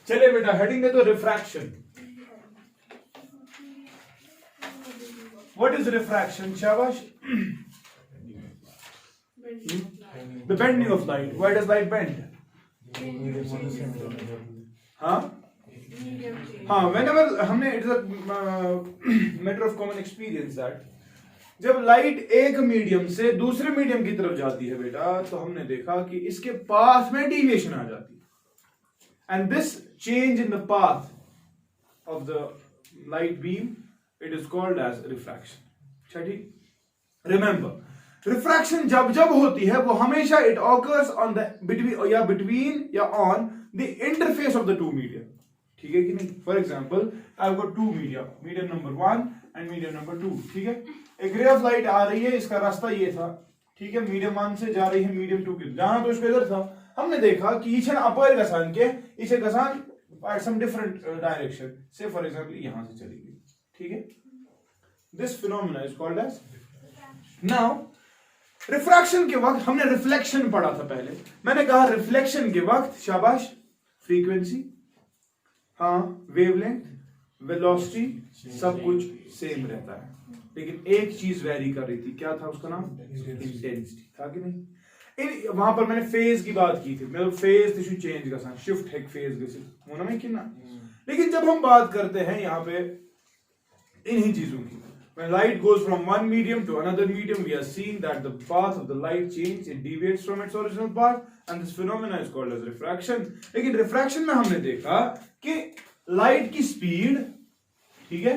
चलिए बेटा हेडिंग दे दो रिफ्रैक्शन। What is refraction? शाबाश। The bending of light. Why does light bend? हाँ हाँ, whenever हमने it is a matter of common experience that जब लाइट एक मीडियम से दूसरे मीडियम की तरफ जाती है बेटा, तो हमने देखा कि इसके पाथ में डिविएशन आ जाती है, and this change in the path of the light beam it is called as refraction. अच्छा ठीक, रिमेंबर रिफ्रैक्शन जब जब होती है वो हमेशा it occurs on the between या on the interface of the two medium. ठीक है कि नहीं? For example I have got two medium number 1 and medium number 2। ठीक है, एक रे ऑफ लाइट आ रही है, इसका रास्ता ये था। ठीक है, मीडियम 1 से जा रही है मीडियम 2 की, जहां तो इसको इधर था। हमने देखा कि ईच एंड अपर गसान के इसे गसान एट सम डिफरेंट डायरेक्शन, से फॉर एग्जांपल यहां से चली गई। ठीक है, this phenomena is called as. Now refraction के वक्त हमने रिफ्लेक्शन पढ़ा था पहले। मैंने कहा रिफ्लेक्शन के वक्त शाबाश फ्रीक्वेंसी, हाँ वेवलेंथ, वेलोसिटी सब कुछ सेम रहता है, लेकिन एक चीज वेरी कर रही थी। क्या था उसका नाम? इंटेंसिटी था कि नहीं? वहां पर मैंने फेज की बात की थी, मतलब फेज तिशु चेंज का शिफ्ट है फेज गसी होना में कि ना। लेकिन जब हम बात करते हैं यहाँ पे इन्हीं चीजों की, when light goes from one medium to another medium, we are seeing that the path of the light change, it deviates from its original path, and this phenomena is called as refraction. लेकिन refraction में हमने देखा कि light की speed, ठीक है,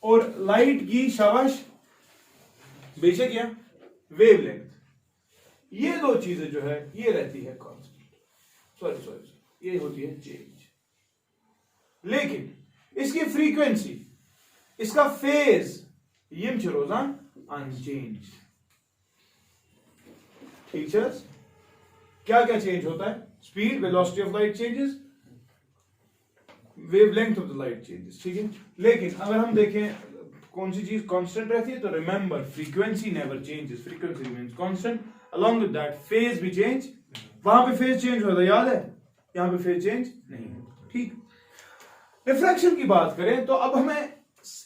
और light की शाबाश बेशक या वेवलेंथ, ये दो चीजें जो है ये रहती है कांस्टेंट। सॉरी ये होती है चेंज। लेकिन इसकी फ्रीक्वेंसी, इसका फेज यम छ रोजान अनचेंज। टीचर्स क्या क्या चेंज होता है? Speed, velocity of light changes, wavelength of the light changes. ठीक है, लेकिन अगर हम देखें कौन सी चीज कांस्टेंट रहती है, तो remember frequency never changes, frequency remains constant. Along with that phase भी चेंज। वहां पे फेज चेंज होता है, याद है? यहां पे फेज चेंज नहीं है। ठीक, रिफ्रैक्शन की बात करें तो अब हमें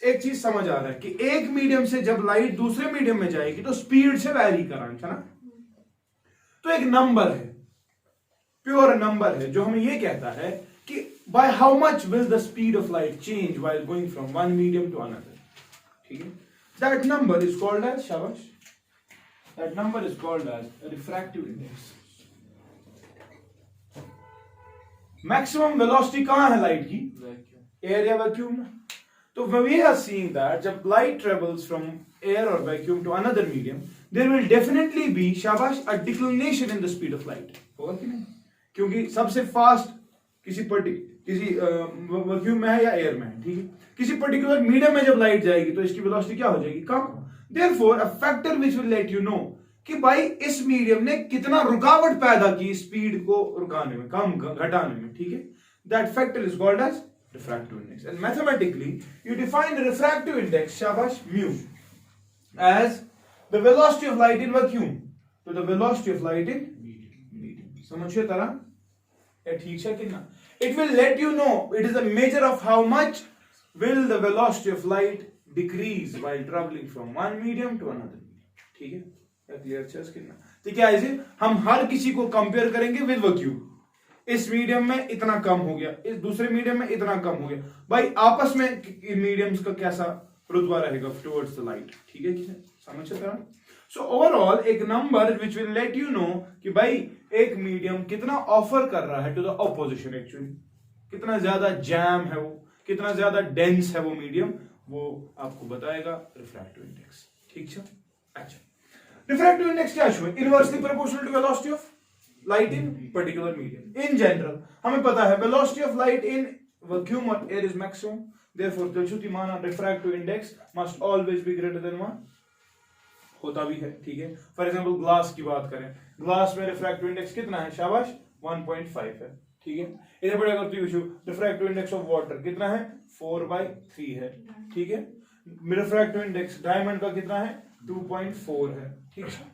एक चीज समझ आ रहा है कि एक मीडियम से जब लाइट दूसरे मीडियम में जाएगी तो स्पीड से वैरी कराना है ना। तो एक नंबर है, प्योर नंबर है, जो हमें यह कहता है कि by how much will the speed of light change while going from one medium to another. ठीक है, that number is called as शाबाश, that number is called as refractive index. Maximum velocity कहां है लाइट की? Air या vacuum में। तो we are seeing that जब light travels from air or vacuum to another medium, there will definitely be शाबाश a declination in the speed of light। होगा कि नहीं? क्योंकि सबसे फास्ट किसी वैक्यूम में है या एयर में है, ठीक है, किसी पर्टिकुलर मीडियम में जब लाइट जाएगी तो इसकी वेलोसिटी क्या हो जाएगी? कम। Therefore a factor which will let you know कि भाई इस मीडियम ने कितना रुकावट पैदा की स्पीड को रुकाने में, कम घटाने में। ठीक है, that factor is called as refractive index, and mathematically you define the refractive index shabash mu as the velocity of light in vacuum to the velocity of light in medium। समझिए तरह ये ठीक है कि ना? It will let you know, it is a measure of how much will the velocity of light decrease while traveling from one medium to another medium। ठीक है, clear है इसके ना? तो क्या है, हम हर किसी को कंपेयर करेंगे विद वैक्यूम। इस मीडियम में इतना कम हो गया, इस दूसरे मीडियम में इतना कम हो गया, भाई आपस में मीडियम्स का कैसा रुतबा रहेगा टुवर्ड्स द लाइट। ठीक है, समझ सकते हैं? सो ओवरऑल एक number which will let you know कि भाई एक मीडियम कितना ऑफर कर रहा है टू द ऑपोजिशन, एक्चुअली कितना ज्यादा जैम है वो, कितना ज्यादा डेंस है वो मीडियम, वो आपको बताएगा रिफ्रैक्टिव इंडेक्स। ठीक है, अच्छा रिफ्रैक्टिव इंडेक्स क्या है? Inversely proportional to velocity of light in particular medium। in general हमें पता है velocity of light in vacuum or air is maximum, therefore दिलचुती माना refractive index must always be greater than 1। होता भी है, ठीक है। फॉर एग्जाम्पल ग्लास की बात करें, ग्लास में रिफ्रैक्टिव इंडेक्स कितना है? शाबाश 1.5 है। ठीक है, इधर बड़ा करती हूँ रिफ्रैक्टिव इंडेक्स ऑफ वाटर कितना है? 4/3 है। ठीक है, रिफ्रैक्टिव इंडेक्स डायमंड का कितना है? 2.4 है। ठीक है,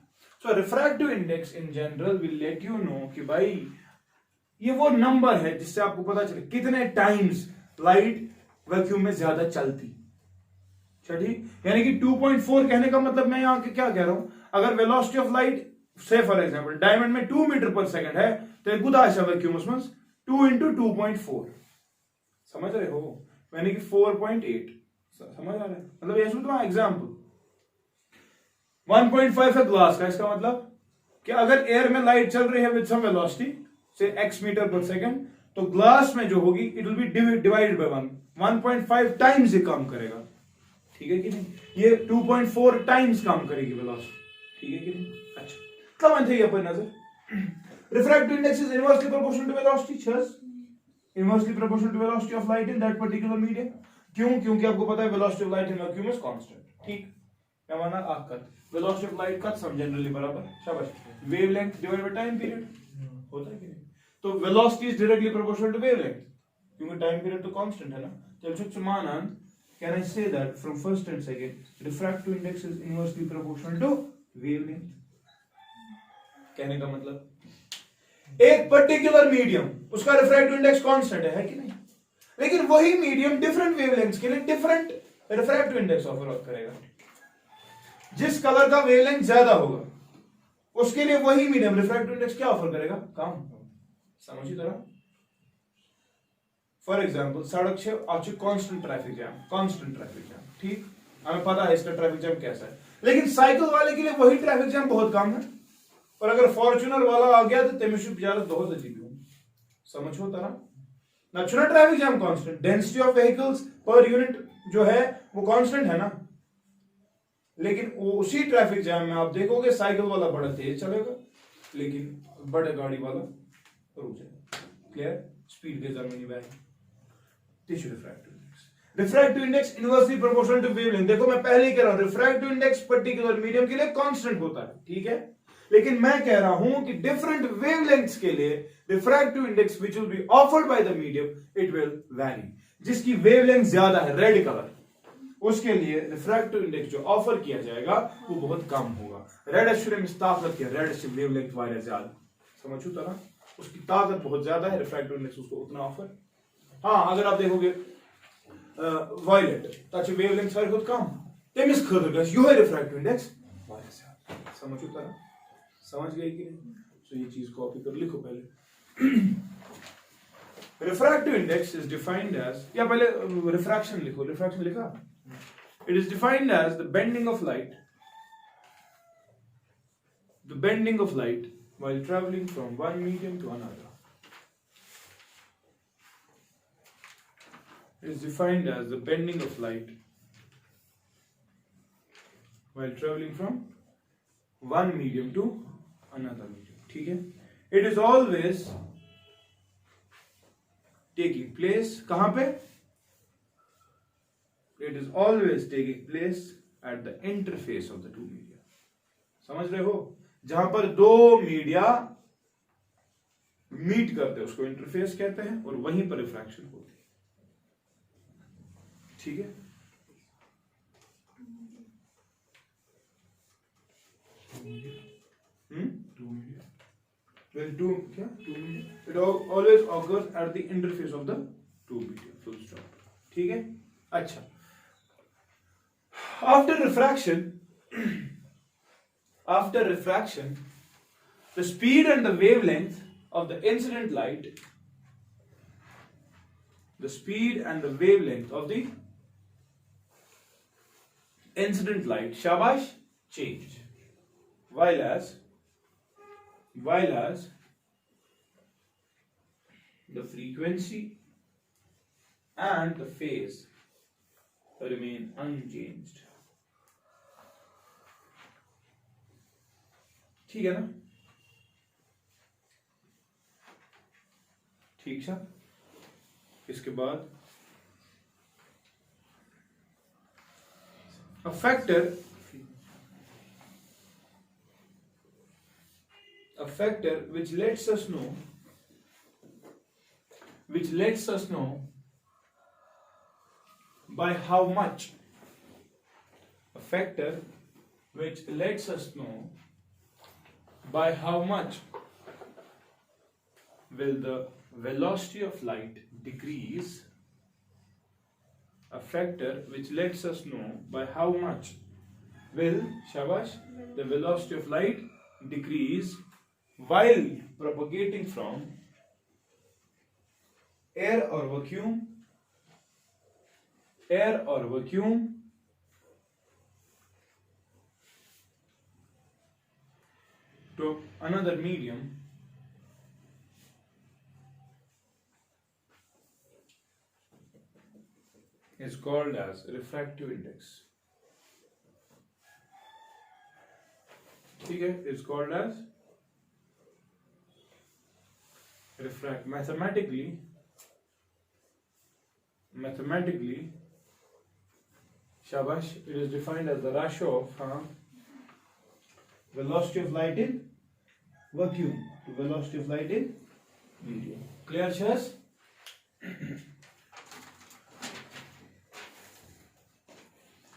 so refractive index in general will let you know कि भाई ये वो नंबर है जिससे आपको पता चले कितने टाइम्स लाइट वैक्यूम में ज्यादा चलती। ठीक, यानी कि 2.4 कहने का मतलब मैं यहां क्या कह रहा हूं, अगर वेलोसिटी ऑफ लाइट से फॉर एग्जांपल डायमंड में 2 मीटर पर सेकंड है तो गुदाशा वैक्यूम उसमें 2 into 2.4, समझ रहे हो, यानी कि 4.8, समझ आ रहा है, मतलब ये सुनो एग्जांपल 1.5 है ग्लास का, इसका मतलब कि अगर एयर में लाइट चल रही है विद सम वेलोसिटी से x मीटर पर सेकंड, तो ग्लास में जो होगी it will be divided by 1.5 times ये काम करेगा, ठीक है कि नहीं, ये 2.4 टाइम्स काम करेगी वेलोसिटी, ठीक है कि नहीं। अच्छा, कब थे अपन नजर refractive index is inversely proportional to velocity, छस inversely proportional to velocity of light in that particular medium. क्यों? क्योंकि आपको पता है velocity of light in vacuum is constant, ठीक, क्या माना आपका वेलोसिटी ऑफ लाइट का सम जनरली बराबर शाबाश wavelength divided by time period होता है कि नहीं, तो velocity is directly proportional to wavelength क्योंकि टाइम पीरियड तो कांस्टेंट है ना। चल शुभ Samanand, can I say that from first and second refractive index is inversely proportional to wavelength? कहने का मतलब एक पर्टिकुलर मीडियम उसका रिफ्रैक्टिव इंडेक्स कांस्टेंट है कि नहीं, लेकिन वही मीडियम डिफरेंट वेवलेंथ्स के लिए डिफरेंट रिफ्रैक्टिव इंडेक्स ऑफर करेगा। जिस कलर का वेवलेंथ ज्यादा होगा उसके लिए वही मीडियम रिफ्रैक्टिव इंडेक्स क्या ऑफर करेगा, कम, समझी तरह। फॉर एग्जाम्पल सड़क से आज कांस्टेंट ट्रैफिक जैम, ठीक, हमें पता है इसका ट्रैफिक जैम कैसा है, लेकिन साइकिल वाले के लिए वही ट्रैफिक जैम बहुत कम है, और अगर फॉर्च्यूनर वाला आ गया तो तेमिशु बेचारा बहुत अजीब हो, समझो तरह natural traffic jam constant, density of vehicles per unit जो है वो कांस्टेंट है ना, लेकिन वो उसी ट्रैफिक जैम में आप देखोगे साइकिल वाला बड़ा तेज चलेगा लेकिन बड़े गाड़ी वाला रुक जाएगा, क्लियर, स्पीड के जमीनी बैग। Refractive index inversely proportional to wavelength, देखो मैं पहले ही कह रहा हूं रिफ्रैक्टिव इंडेक्स पर्टिकुलर मीडियम के लिए कांस्टेंट होता है, ठीक है, लेकिन मैं कह रहा हूं कि डिफरेंट वेवलेंथ्स के लिए refractive index which will be offered by the medium it will very. जिसकी वेवलेंथ ज्यादा है रेड कलर उसके लिए रिफ्रैक्टिव इंडेक्स जो ऑफर किया जाएगा वो बहुत कम होगा। रेड एक्चुअली में ताकत की रेड से वेवलेंथ वायरस ज्यादा, समझो तरह उसकी ताकत बहुत ज्यादा है, रिफ्रैक्टिव इंडेक्स उसको उतना ऑफर। हाँ अगर आप देखोगे वायलेट ताकि वेवलेंथ सारी बहुत कम तेमिस खतर गस यो है रिफ्रैक्टिव इंडेक्स वायरस ज्यादा, समझो तरह, समझ गए कि नहीं। तो ये चीज कॉपी कर लिखो पहले। Refractive index is defined as, या पहले रिफ्रैक्शन लिखो, रिफ्रैक्शन लिखा, it is defined as the bending of light, the bending of light while traveling from one medium to another. It is defined as the bending of light while traveling from one medium to another medium. ठीक है, it is always taking place कहां पे, it is always taking place at the interface of the two media, समझ रहे हो, जहां पर दो मीडिया मीट करते हैं उसको इंटरफेस कहते हैं और वहीं पर रिफ्रैक्शन होती है, ठीक है। It always occurs at the interface of the two media, full stop, ठीक है। अच्छा, after refraction, the speed and the wavelength of the incident light, the speed and the wavelength of the incident light, shabash, changed, while as the frequency and the phase remain unchanged, ठीक है ना, ठीक है। इसके बाद a factor which lets us know by how much, a factor which lets us know by how much will the velocity of light decrease a factor which lets us know by how much will shabash the velocity of light decrease while propagating from air or vacuum to another medium is called as refractive index. ठीक है, it's called as mathematically shabash, it is defined as the ratio of velocity of light in vacuum to velocity of light in medium. Clear Shaz?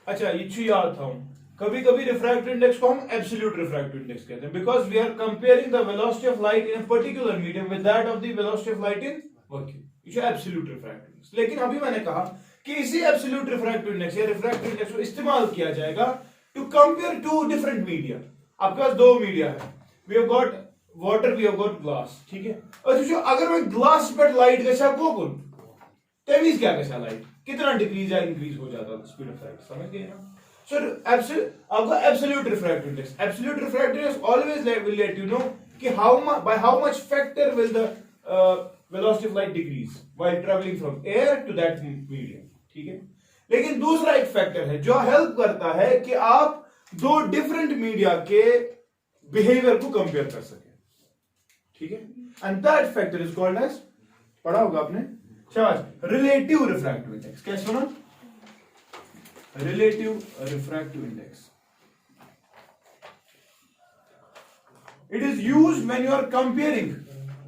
अच्छा, ये चीज याद था, कभी कभी refractive index को हम एब्सोल्यूट रिफ्रैक्टिव इंडेक्स कहते हैं because we are comparing the velocity of light in a particular medium with that of the velocity of light in vacuum. ये एब्सोल्यूट रिफ्रैक्टिव इंडेक्स. लेकिन अभी मैंने कहा कि इसी एब्सोल्यूट रिफ्रैक्टिव इंडेक्स या रिफ्रैक्टिव इंडेक्स को इस्तेमाल किया जाएगा to compare to different media. आपके पास दो मीडिया है, we have got water, we have got glass. ठीक है, और जो अगर मैं ग्लास पर लाइट गछा कोकुन तमीज क्या गछा लाइट कितना डिक्रीज या इंक्रीज हो जाता है स्पीड ऑफ लाइट. समझ गए ना? So absolute refractive index. Absolute refractive index always will let you know कि by how much factor will the velocity of light decrease while traveling from air to that medium. ठीक है, लेकिन दूसरा एक factor है जो हेल्प करता है कि आप दो डिफरेंट मीडिया के बिहेवियर को कंपेयर कर सके. ठीक है, and that factor is called as, पढ़ा होगा आपने शाबाश, रिलेटिव रिफ्रैक्टिव इंडेक्स. क्या सुना? Relative refractive index. It is used when you are comparing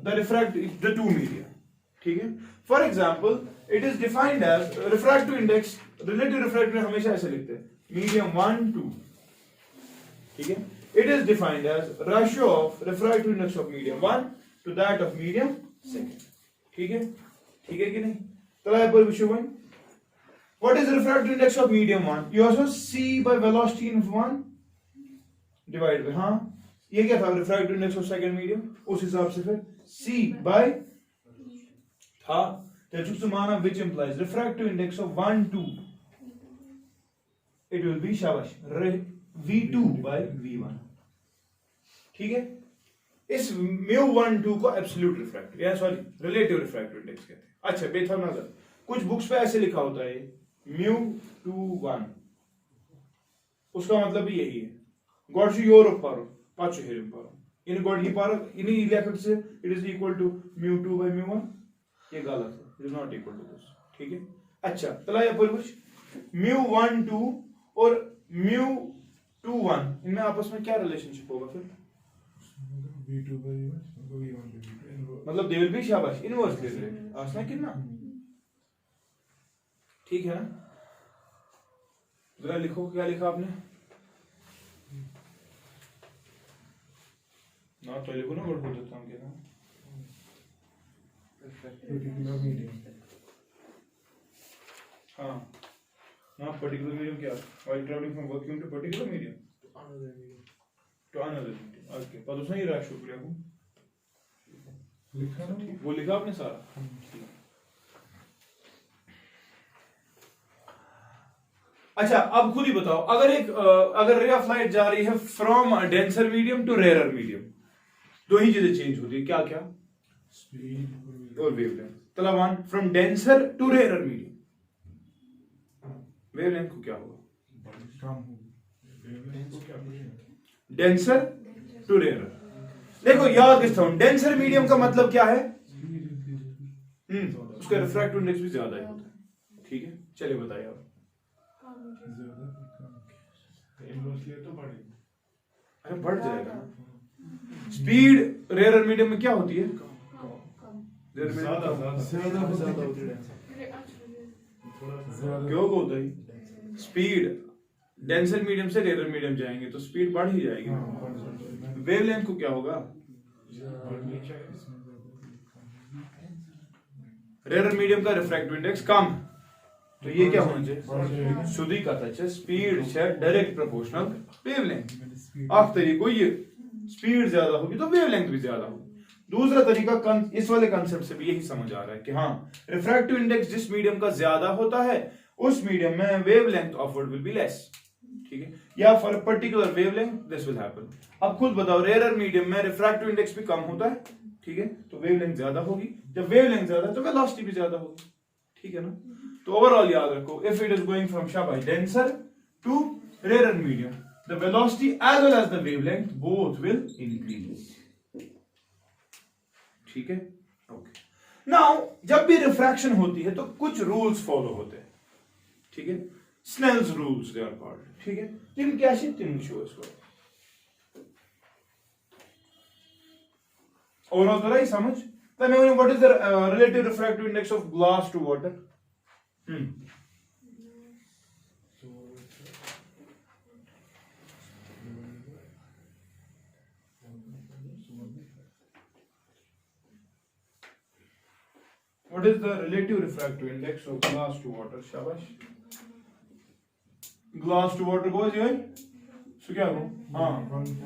the two media. ठीक है, for example, it is defined as refractive index. Relative refractive index हमेशा ऐसे लिखते हैं, medium 1 2. ठीक है, it is defined as ratio of refractive index of medium 1 to that of medium 2. ठीक है कि नहीं? तला पर विषय one. What is the refractive index of medium 1? You also see by velocity in 1 divided by, हाँ ये क्या था refractive index of second medium, उस हिसाब से फिर C by था तेजुक्सुमाना which implies refractive index of 1 2, it will be शाबाश V2 by V1. ठीक है, इस mu1 2 को absolute refractive या सॉरी relative refractive index कहते हैं. अच्छा बेथा नजर, कुछ बुक्स पे ऐसे लिखा होता है mu21, उसका मतलब भी यही है. गॉड से योर पारो पांचो हेरिम पारो इन गॉड ही पारो इन्हीं इलेक्ट्रिक से it is equal to mu2 by mu1. ये गलत है, it is not equal to this. ठीक है, अच्छा तला या पुरुष mu1 2 और mu21 इनमें आपस में क्या रिलेशनशिप होगा फिर? v2 by v1 मतलब दे विल बी शाबाश इनवर्सली रिलेटेड. आसना कितना? ठीक है ना? जरा लिखो, क्या लिखा आपने? ना तो लिखो ना, बोल देता हूँ क्या. हाँ हाँ, पर्टिकुलर मीडियम क्या? While traveling from vacuum to particular medium to another medium. Okay, पर उसने ये रहा शुक्रिया को लिखा ना, वो लिखा आपने सारा. अच्छा अब खुद ही बताओ, अगर रे ऑफ लाइट जा रही है from denser medium to rare medium, दो ही चीजें चेंज होती है. क्या क्या? स्पीड और वेवलेंथ. तलावान from denser to rare medium, wavelength को क्या होगा? Denser to rare. देखो याद रखता हूं, डेंसर मीडियम का मतलब क्या है? उसका रिफ्रैक्टिव इंडेक्स भी ज्यादा ही होता है. ठीक है, चलिए बताइए आप. तो अरे बढ़ जाएगा. स्पीड रेयर मीडियम में क्या होती है? ज्यादा होती है. क्यों होता है? स्पीड डेंसर मीडियम से रेयर मीडियम जाएंगे तो स्पीड बढ़ ही जाएगी. वेवलेंथ को क्या होगा? रेयर मीडियम का रिफ्रैक्टिव इंडेक्स कम, तो ये क्या होना चाहिए? सुधी कथा स्पीड डायरेक्ट प्रोपोर्शनल वेवलेंथ। आख तरीको ये स्पीड ज्यादा होगी तो वेवलेंथ भी ज्यादा होगी। दूसरा तरीका इस वाले कंसेप्ट से भी यही समझ आ रहा है कि हाँ, रिफ्रैक्टिव इंडेक्स जिस मीडियम का ज्यादा होता है उस मीडियम में वेवलेंथ ऑफवर्ड विल बी लेस, ठीक है, या for particular wavelength this will happen. अब खुद बताओ, रेयर मीडियम में रिफ्रैक्टिव इंडेक्स भी कम होता है, ठीक है, तो वेवलेंथ ज्यादा होगी, जब वेवलेंथ ज्यादा है तो वेलोसिटी भी ज्यादा होगी, ठीक है ना। तो ओवरऑल याद रखो, if it is going from शाबाश denser to rare medium, the velocity as well as the wavelength both will increase, ठीक है। ओके, नाउ जब भी रिफ्रैक्शन होती है तो कुछ रूल्स फॉलो होते हैं, ठीक है, Snell's rules they are called, ठीक है। तीन क्या है, तीन शो इसको ओवरऑल तो रही समझ। Then what is the relative refractive index of glass to water? What is the relative refractive index of glass to water? Shabash. Glass to water goes here. So क्या हो? हाँ,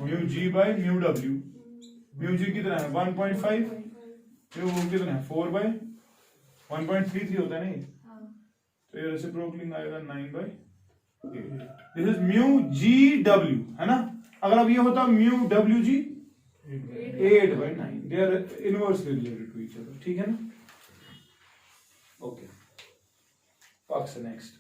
mu g by mu w. Mu g कितना है? 1.5. mu कितना है? 4 by 1.33 होता है नहीं? तो ये रेसिप्रोकलिंग आएगा 9 by 8. This is mu g w, है ना? अगर अब ये होता mu w g 8 by 9. They are inversely related to each other. ठीक है ना? Okay. Fox next.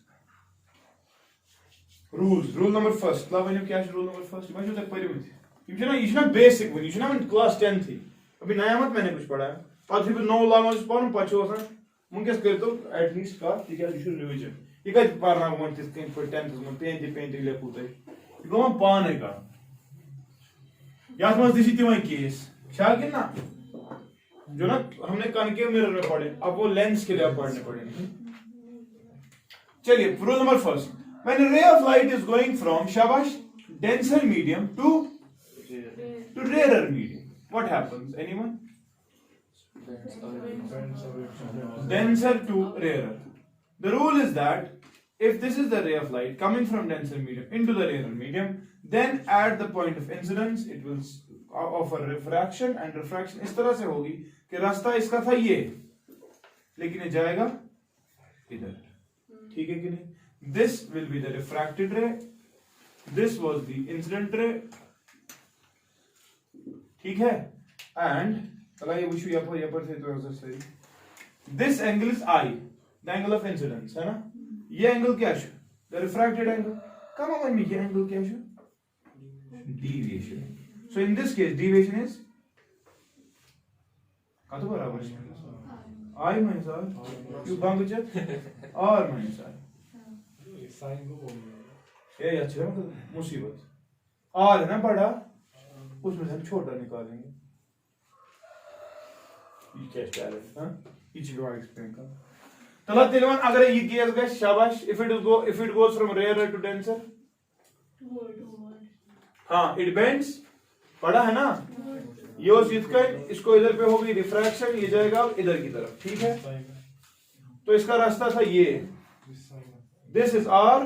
Rules. Rule number first. Love when you catch rule number first. You might पढ़ी हुई थी. ये ना basic बनी. ये ना class 10 थी. अभी नया मत मैंने कुछ पढ़ा है. पाँच भी 9 लाख में पढ़ूं पाँचों का. मुझे क्या करते हो? At least का ठीक है you should revision. ये क्या पढ़ना है मुझे इसके for 10th में पेंट ले पूछता है. ये कौन पाने का? याद मत दिसी थी वही केस. शायद कि ना जो ना हमने कनकेव मिरर में पढ़े, अब वो लेंस के लिए पढ़ने पड़ेंगे। चलिए rule number first, when a ray of light is going from shabash denser medium to rarer medium, what happens? Anyone? Denser to rarer. The rule is that if this is the ray of light coming from denser medium into the rarer medium, then at the point of incidence it will offer refraction, and refraction इस तरह से होगी कि रास्ता इसका था ये, लेकिन ये जाएगा इधर, ठीक है कि नहीं? This will be the refracted ray, this was the incident ray, ठीक है, and अगर ये विशु यहाँ पर थे तो ऐसा सही, this angle is I, the angle of incidence, है ना? ये angle क्या है? The refracted angle. Come on, ये angle क्या है? Deviation. So in this case, deviation is कतो बराबर है? I minus R. You bang with it? R minus R. Sine को बोल ये अच्छी है मतलब मुसीबत. R है ना बड़ा, उसमें से हम छोटा निकालेंगे. ये क्या स्टाइल है? हाँ? इसी को आगे एक्सप्लेन कर. तला तेलवन अगर ये केस गया शाबाश. If it goes from rarer to denser, हाँ, it bends. पढ़ा है ना? ये और चीज का इसको इधर पे होगी रिफ्रैक्शन, ये जाएगा इधर की तरफ, ठीक है? तो इसका रास्ता था ये, this is R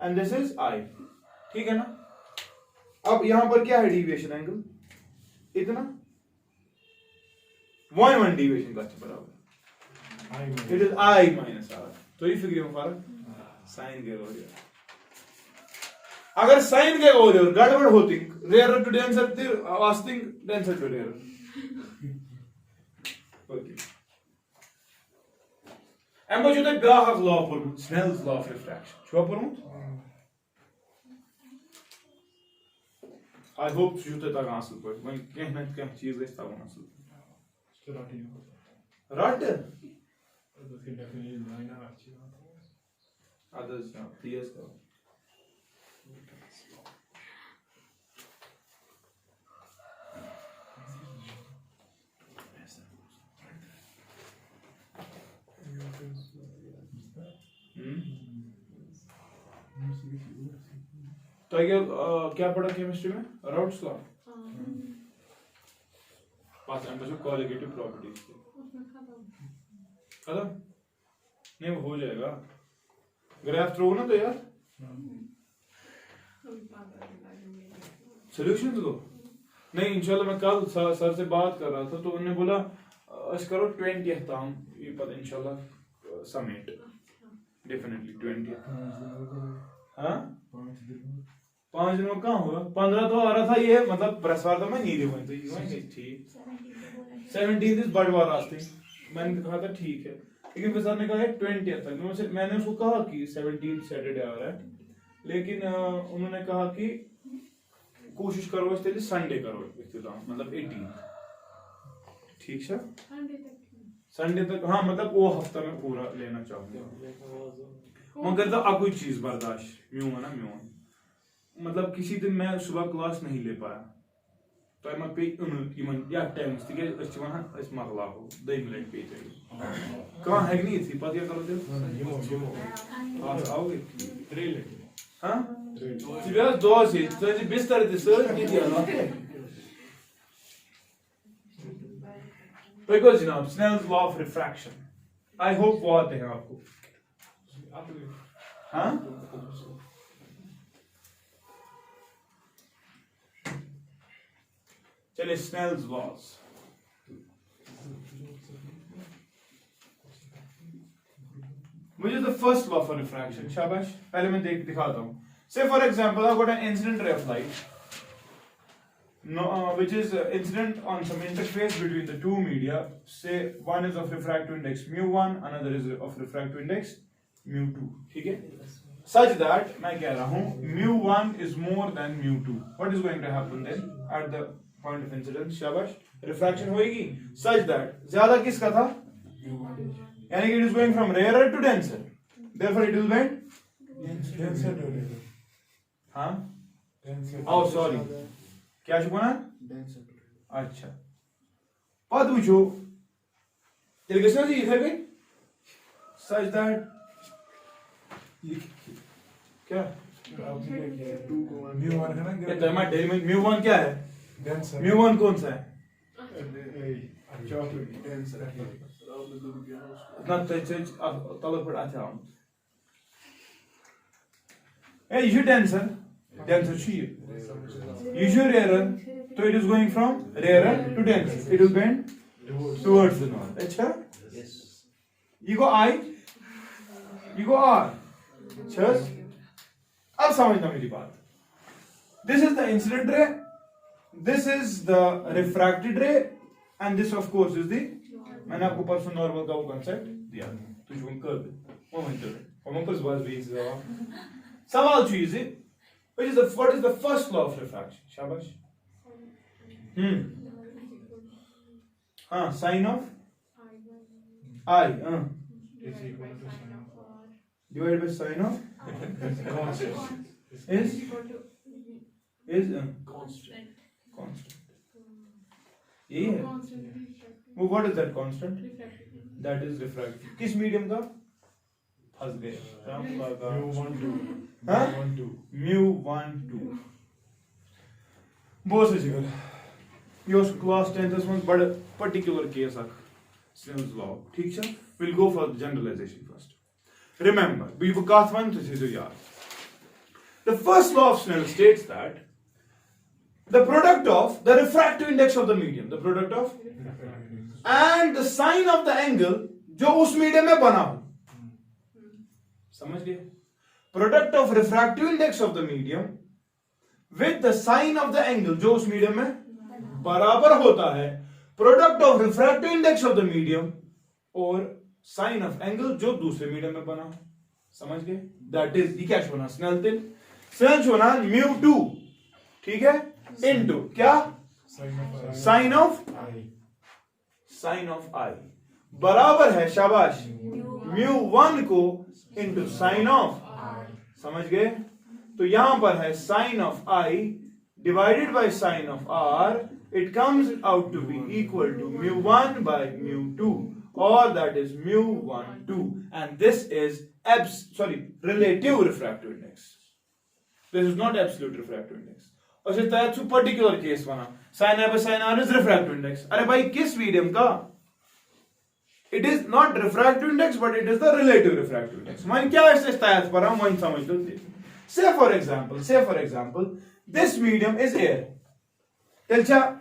and this is I, ठीक है ना? अब यहां पर क्या है डिविएशन एंगल? इतना 1 डिविएशन का बराबर, it is I minus R. तो ये फिगर में फर्क साइन के हो गया. अगर साइन के हो रहे गड़बड़ होती रेयर टू डेंसर फिर वास्तिंग डेंसर टू रेयर. ओके, एमो जो ब्याह लॉ पर स्नेल्स लॉ ऑफ रिफ्रैक्शन छो पढ़मुत. आई होप जो तक असल पर वही कहीं ना कहीं चीज गई तब असल रट उसके डेफिनेशन लाइन अच्छी अदर्स प्लीज करो. तो ये क्या पढ़ा केमिस्ट्री में? Routes law. पास एंड जो कोलिगेटिव प्रॉपर्टीज. खत्म नहीं वो हो जाएगा ग्राफ थ्रो ना तो यार सॉल्यूशंस को नहीं इंशाल्लाह मैं कल सर से बात कर रहा था तो उन्होंने बोला अस करो 20 ताम ये पता इंशाल्लाह समिट डेफिनेटली 20 हाँ 5 दिन में कहाँ होगा 15 तो आ रहा था ये मतलब बृहस्पति तो मैं नहीं दूंगा तो ये ठीक 17 इज बड़वार रास्ते मैंने कहा था ठीक है लेकिन फिर सर ने कहा 20 तक मैंने उसको कहा कि 17 सैटरडे आ रहा है लेकिन उन्होंने कहा कि कोशिश करो इसके लिए संडे करो इख्तिताम मतलब 18 ठीक है संडे तक हाँ मतलब वो हफ्ता में पूरा लेना चाहूंगा मगर तो अब कोई चीज बर्दाश्त म्यूं ना म्यूं मतलब किसी दिन मैं सुबह क्लास नहीं ले पाया तो मैं पे या टाइम इस मकला हो 2 मिनट पे कहाँ है नहीं थी पता करो दिल आओगे हाँ Сейчас дози, кстати, без старой не делала. Because जनाब, Snell's law of refraction. I hope वो आते हैं आपको. हाँ? चलिए Snell's laws. Which is the first law for refraction? शाबाश. पहले मैं दिखाता हूँ. Say for example, I've got an incident ray of light, which is incident on some interface between the two media. Say one is of refractive index mu1, another is of refractive index mu2. ठीक है? Such that मैं कह रहा हूँ mu1 is more than mu2. What is going to happen then at the point of incidence? शाबाश. Refraction होएगी. Such that ज़्यादा किसका था? यानी कि it is going from rarer to denser. Therefore it will bend. Denser to rarer. हाँ oh sorry क्या शुक्र अच्छा पद वुचो तेरे किसने जी इधर गई such that क्या mu1 है ना ये तो हमारे डेली में mu1 क्या है denser mu1 कौन सा है chocolate denser इतना तेज तलब पर आता हूँ ये ये denser चाहिए ये rarer तो it is going from rarer to denser it will bend towards the north अच्छा ये को I ये को R चल अब समझना मेरी बात this is the incident ray this is the refracted ray and this of course is the मैंने आपको परसों नॉर्मल का वो कंसेप्ट दिया तो जो कर दे मोमेंट है हम पर बस भी सवाल चीज है what is the first law of refraction शाबाश हाँ sin of I is equal to sin of r divided by sin of is constant यही है वो what is that constant that is refractive किस मीडियम का फंस गए mu12 बहुत अच्छी गल ये उस क्लास 10th में बड़ा पर्टिकुलर केस अक Snell's law ठीक है we'll go for generalization first remember we कथ वन तो याद the first law of Snell states that the product of the refractive index of the medium the product of and the sine of the angle जो उस medium में बना हो समझ गए product of refractive index of the medium with the sine of the angle जो उस medium में बराबर होता है product of refractive index of the medium और साइन ऑफ एंगल जो दूसरे मीडियम में बना समझ गए दैट इज ये क्या होना स्नेल होना mu2 ठीक है इनटू क्या साइन ऑफ आई बराबर है शाबाश mu1 को इनटू साइन ऑफ समझ गए तो यहां पर है sine of i divided by sine of r it comes out to be equal to mu1 by mu2 और that is mu12 and this is relative refractive index this is not absolute refractive index और इस तरह से particular case बना sin i by sin r is refractive index अरे भाई किस medium का It is not refractive index, but it is the relative refractive index. Man kya is tayat par hum wahin samajh lo. Say for example, this medium is air. Telcha,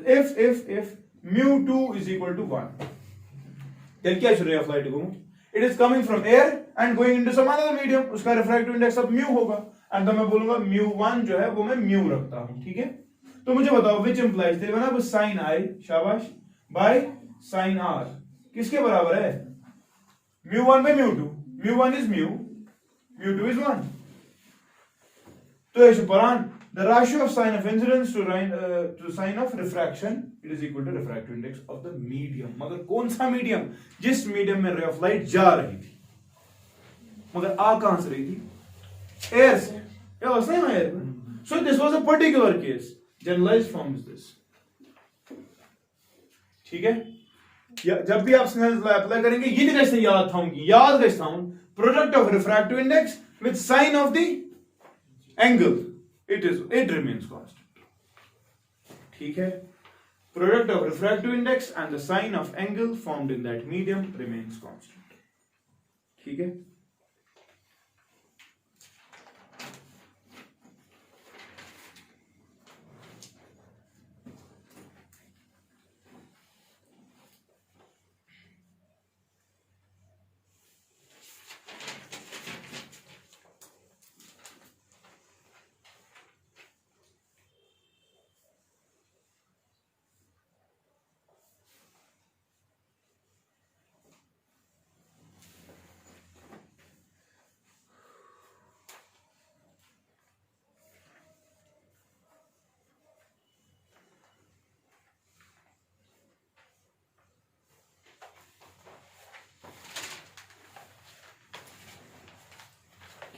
if mu2 is equal to 1, then kya ray of light go? It is coming from air and going into some other medium. Uska refractive index अब mu होगा. And तो मैं बोलूंगा mu1 जो है वो मैं mu रखता हूँ, ठीक है? तो मुझे बताओ which implies, देखो ना वो sin I, शाबाश, by sin R किसके बराबर है? mu1 by mu2. mu1 is mu, mu2 is 1. तो ऐसे परान, the ratio of sin of incidence to sin of refraction, it is equal to refractive index of the medium. मगर कौन सा medium? जिस medium में ray of light जा रही थी, मगर आ कहां से रही थी? Air से. Yeah, was not air. So this was a particular case. Generalized form is this. ठीक है? जब भी आप Snell's law अप्लाई करेंगे, ये कैसे याद था product of refractive index with sign of the angle, it remains constant. ठीक है? Product of refractive index and the sign of angle formed in that medium remains constant. ठीक है?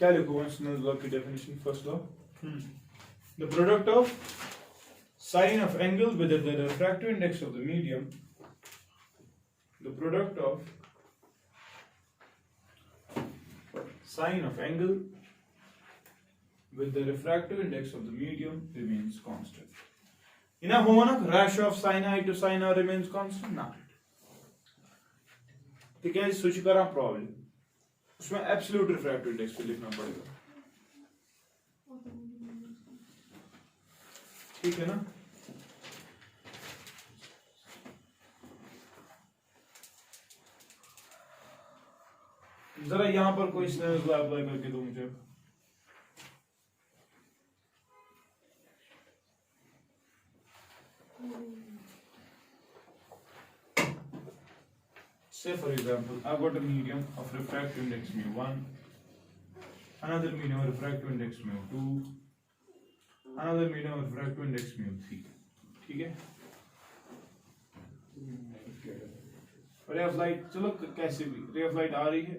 क्या लिखूंगा Snell's law की definition? First law, the product of sine of angle with the refractive index of the medium, the product of sine of angle with the refractive index of the medium remains constant. इना हुआ ना, ratio of sin I to sin R remains constant ना. ठीक है, switch करा problem. उसमें absolute refractive index पे लिखना पड़ेगा, ठीक है ना? जरा यहां पर कोई Snell's law अप्लाई करके दो मुझे. Say for example, I got a medium of refractive index mu1, another medium of refractive index mu2, another medium of refractive index mu3. ठीक है? ray of light, चलो कैसे भी ray of light आ रही है,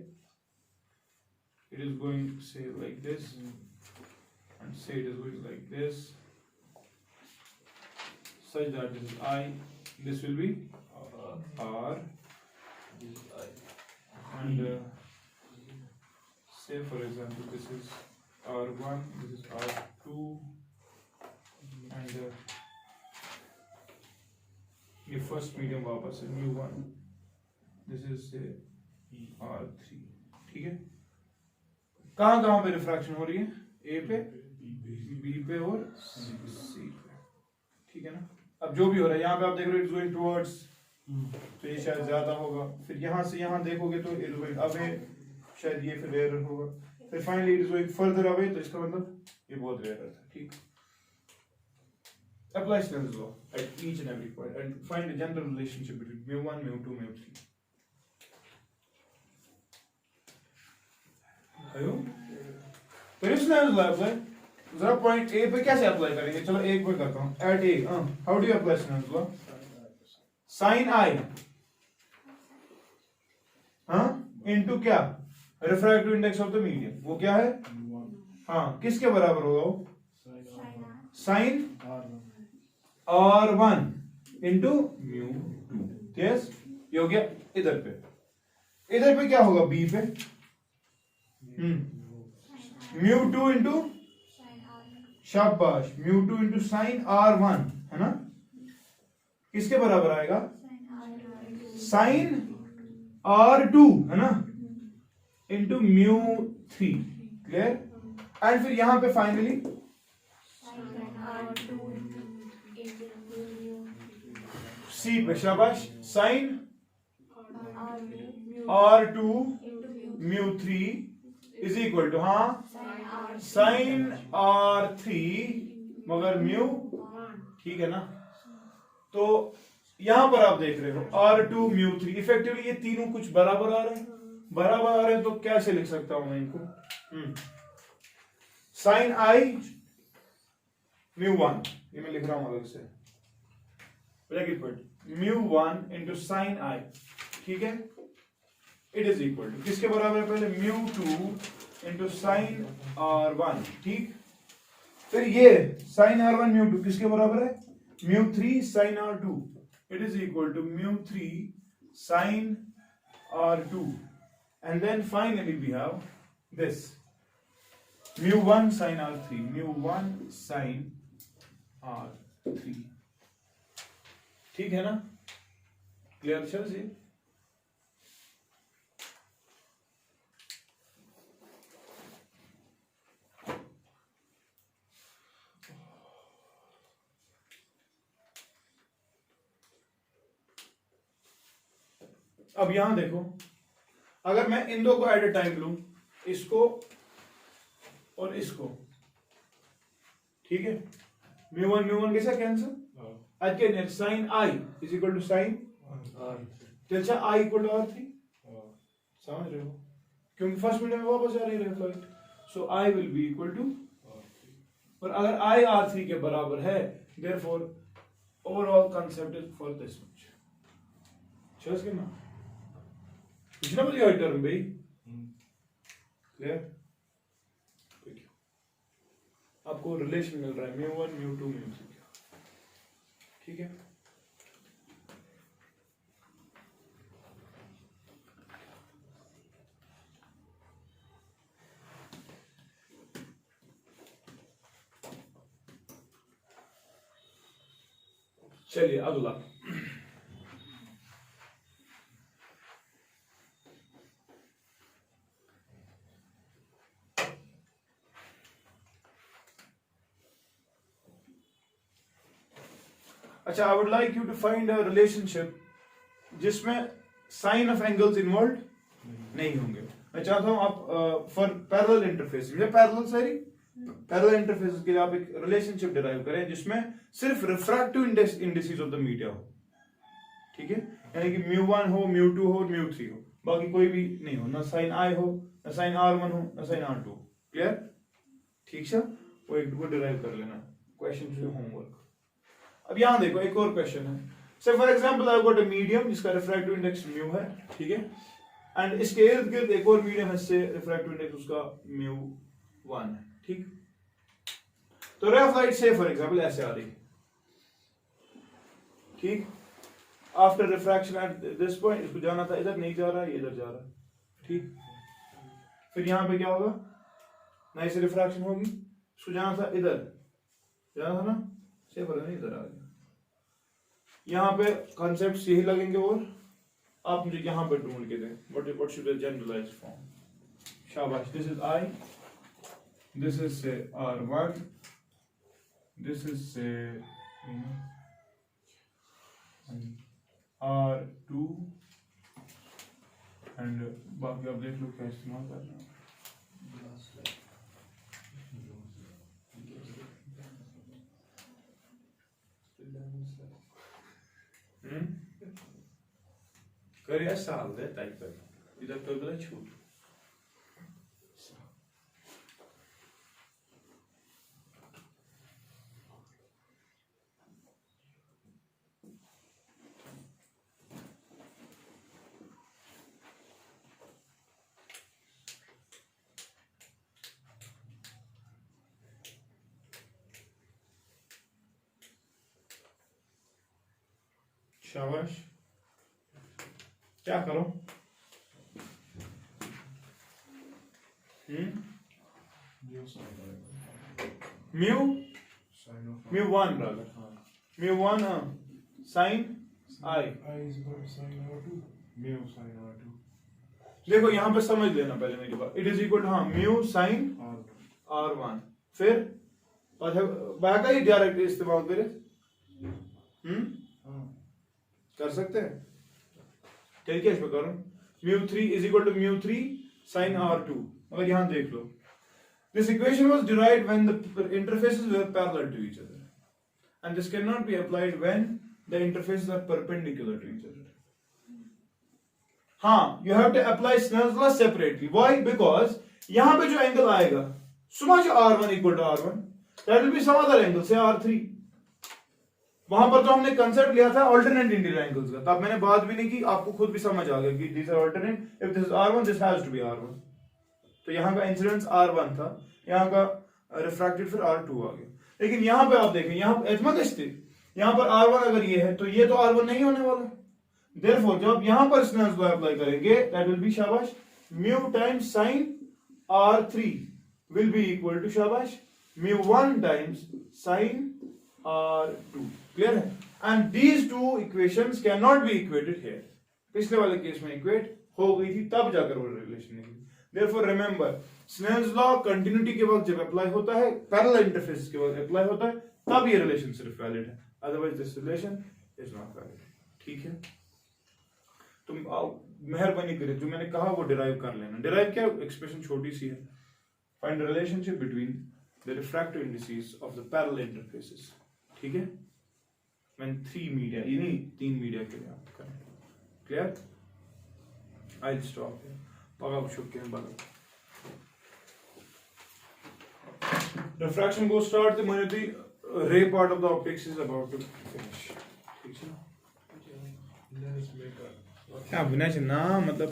it is going say like this, and say it is going like this, such that this is I, this will be R. And say for example this is R1, this is R2, and ये first medium वापस है mu1, this is say R3. ठीक है? कहाँ पे refraction हो रही है? A पे, B पे और C पे. ठीक है ना? अब जो भी हो रहा है, यहाँ पे आप देख रहे हो it's going towards, तो ये शायद ज्यादा होगा. फिर यहाँ से यहाँ देखोगे तो it is going away, शायद ये फिर रेयर होगा. फिर finally it is going further away, तो इसका मतलब ये बहुत रेयर था. ठीक? Apply Snell's law at each and every point and find a general relationship between mu1, mu2, mu3. आयो? फिर Snell's law apply. जरा पॉइंट A पे कैसे अप्लाई करेंगे? चलो एक पे करता हूँ. At A, how do you apply Snell's law? Sin I, into क्या? Refractive index of the medium. वो क्या है? किसके बराबर होगा वो? Sin R1 into mu2. Yes? ये हो गया इधर पे. इधर पे क्या होगा? B पे mu2 into शाबाश, mu2 into sin R1, है ना? किसके बराबर आएगा? साइन R2 है ना इंटू μ3 क्लियर एंड फिर यहां पे फाइनली C पे शाबाश sine R2 μ3 is equal to हाँ साइन R3 मगर म्यू ठीक है ना। तो यहां पर आप देख रहे हो R2 μ3 इफेक्टिवली ये तीनों कुछ बराबर आ रहे हैं, बराबर आ रहे हैं तो कैसे लिख सकता हूं मैं इनको साइन I μ1 ये मैं लिख रहा हूं अलग से ब्रैकेट पर μ1 इंटू साइन I ठीक है इट इज इक्वल टू किसके बराबर है पहले μ2 इंटू साइन R1 ठीक फिर ये साइन R1 μ2 किसके बराबर है μ3 sine R2 it is equal to μ3 sine R2 and then finally we have this μ1 sin R3 μ1 sin R3 ठीक है ना क्लियर चल जी। अब यहां देखो अगर मैं इन दो को एट ए टाइम लूं इसको और इसको ठीक है μ1 कैसा cancel again sin I is equal to sin R I equal to R3 समझ रहे हो क्योंकि फर्स्ट मिनट में वापस आ रही है flight so I will be equal to और अगर I R3 के बराबर है therefore overall concept is for this much चल के ना रिजनेबल योर टर्म भाई क्लियर आपको रिलेशन मिल रहा है μ1 μ2 μ3 ठीक है चलिए अगला अच्छा I would like you to find a relationship जिसमें साइन ऑफ एंगल्स इन्वॉल्व नहीं होंगे। मैं चाहता हूं आप for parallel interface parallel interface के लिए आप एक रिलेशनशिप डिराइव करें जिसमें सिर्फ refractive indices of the media हो ठीक है यानी कि μ1 हो μ2 हो μ3 हो बाकी कोई भी नहीं हो ना साइन I हो ना साइन R1 हो ना साइन R2 क्लियर ठीक है वो एक को डिराइव कर लेना क्वेश्चन टू होमवर्क। अब यहां देखो एक और क्वेश्चन है से for example I got a medium जिसका रिफ्रैक्टिव इंडेक्स म्यू है ठीक है एंड इसके इर्द गिर्द एक और मीडियम है इससे रिफ्रैक्टिव इंडेक्स उसका μ1 है ठीक। तो रे ऑफ लाइट से फॉर एग्जांपल ऐसे आ रही है ठीक after refraction at this point इसको जाना था इधर नहीं जा रहा है इधर जा रहा है ठीक फिर यहां पे क्या होगा ना इसे रिफ्रैक्शन होगी इसको जाना था इधर जाना था ना से फर्क नहीं इधर आ गया यहां पे कॉन्सेप्ट्स यही लगेंगे और आप मुझे यहां पर ढूंढ के दें what should be generalized form शाबाश this is I this is say R1 this is say R2 and बाकी आप देख लो क्या इस्तेमाल कर रहे हैं करिए साल दे टाइप कर इधर तो गलत छूट शाबाश क्या करो mu one brother mu one sine I is equal to sin R2. Mu sin R2. देखो यहाँ पे समझ लेना पहले मेरी बात. It is equal to हाँ म्यू साइन R2. R1 फिर बाका ही डायरेक्ट इस्तेमाल करें. हाँ. कर सकते हैं. चलिए क्या इस पे करूँ. mu3 is equal to mu3 sin R2. मगर यहाँ देख लो. This equation was derived when the interfaces were parallel to each other, and this cannot be applied when the interfaces are perpendicular to each other. हाँ, you have to apply Snell's law separately. Why? Because यहाँ पे जो angle आएगा, समझ R1 equal to R1, that will be some other angle, say R3. वहां पर तो हमने कंसेप्ट लिया था alternate interior angles का, तब मैंने बात भी नहीं की, आपको खुद भी समझ आ गया कि these are alternate. If this is R1, this has to be R1. तो यहाँ का इंसिडेंस R1 था, यहाँ का रिफ्रैक्टेड फिर R2 आ गया. लेकिन यहाँ पे आप देखें, यहाँ एतमा कश्ते, यहाँ पर R1 अगर ये है तो ये तो R1 नहीं होने वाला. Therefore जब आप यहाँ पर स्नेल्स लॉ अप्लाई करेंगे, that will be शाबाश mu times sin R3 will be equal to शाबाश mu1 times sin R2. Clear है? And these two equations cannot be equated here. पिछले वाले केस में इक्वेट हो गई थी, तब जाकर वो रिलेशन निकली. Therefore remember, Snell's law continuity के वक्त जब अप्लाई होता है, पैरेलल इंटरफेस के वक्त अप्लाई होता है, तब ये रिलेशन सिर्फ वैलिड है. Otherwise this relation is not valid. ठीक है? तुम मेहरबानी करें, जो मैंने कहा वो डिराइव कर लेना. डिराइव क्या, एक्सप्रेशन छोटी सी है. Find the relationship between the refractive indices of the parallel interfaces. ठीक है? व्हेन 3 मीडिया, ये नहीं 3 मीडिया के लिए आप करें. Clear? I will stop here. पगा शुक्रिया बात. Refraction goes start, the monetary ray part of the optics is about to finish. ठीक है? Let's make a क्या विनाश ना मतलब